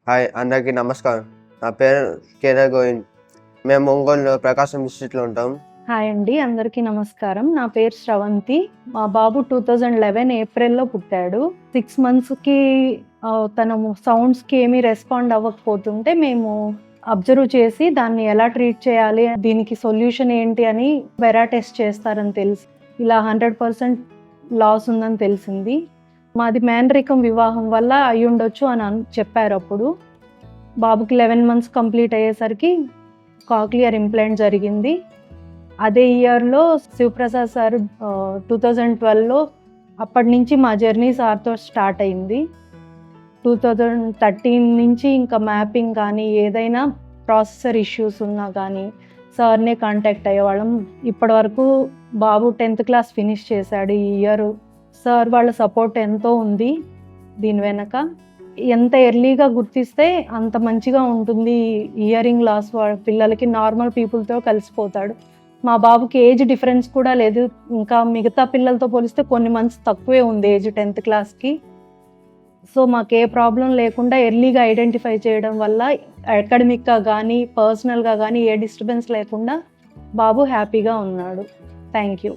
Hi, అందరికీ నమస్కారం. నా పేరు కేదార్ గోవింద్. మేము ఒంగోలులో ప్రకాశం డిస్ట్రిక్ట్లో ఉంటాం. హాయ్ అండి, అందరికీ నమస్కారం. నా పేరు శ్రవంతి. మా బాబు 2011 ఏప్రిల్లో పుట్టాడు. 6 మంత్స్కి తన సౌండ్స్కి ఏమీ రెస్పాండ్ అవ్వకపోతుంటే మేము అబ్జర్వ్ చేసి దాన్ని ఎలా ట్రీట్ చేయాలి, దీనికి సొల్యూషన్ ఏంటి అని బెరా టెస్ట్ చేస్తారని తెలిసి ఇలా 100% లాస్ ఉందని తెలిసింది. మాది మేనరికం వివాహం వల్ల అయి ఉండొచ్చు అని చెప్పారు. అప్పుడు బాబుకి 11 మంత్స్ కంప్లీట్ అయ్యేసరికి కాక్లియర్ ఇంప్లాంట్ జరిగింది. అదే ఇయర్లో శివప్రసాద్ సార్ 2012లో అప్పటి నుంచి మా జర్నీ సార్తో స్టార్ట్ అయింది. 2013 నుంచి ఇంకా మ్యాపింగ్ కానీ ఏదైనా ప్రాసెసర్ ఇష్యూస్ ఉన్నా కానీ సార్నే కాంటాక్ట్ అయ్యేవాళ్ళం. ఇప్పటి వరకు బాబు 10th క్లాస్ ఫినిష్ చేశాడు ఈ ఇయర్. సార్ వాళ్ళ సపోర్ట్ ఎంతో ఉంది దీని వెనక. ఎంత ఎర్లీగా గుర్తిస్తే అంత మంచిగా ఉంటుంది. ఇయరింగ్ లాస్ పిల్లలకి నార్మల్ పీపుల్తో కలిసిపోతాడు. మా బాబుకి ఏజ్ డిఫరెన్స్ కూడా లేదు. ఇంకా మిగతా పిల్లలతో పోలిస్తే కొన్ని మంత్స్ తక్కువే ఉంది ఏజ్ 10th క్లాస్కి. సో మాకు ఏ ప్రాబ్లం లేకుండా ఎర్లీగా ఐడెంటిఫై చేయడం వల్ల అకాడమిక్గా కానీ పర్సనల్గా కానీ ఏ డిస్టర్బెన్స్ లేకుండా బాబు హ్యాపీగా ఉన్నాడు. Thank you.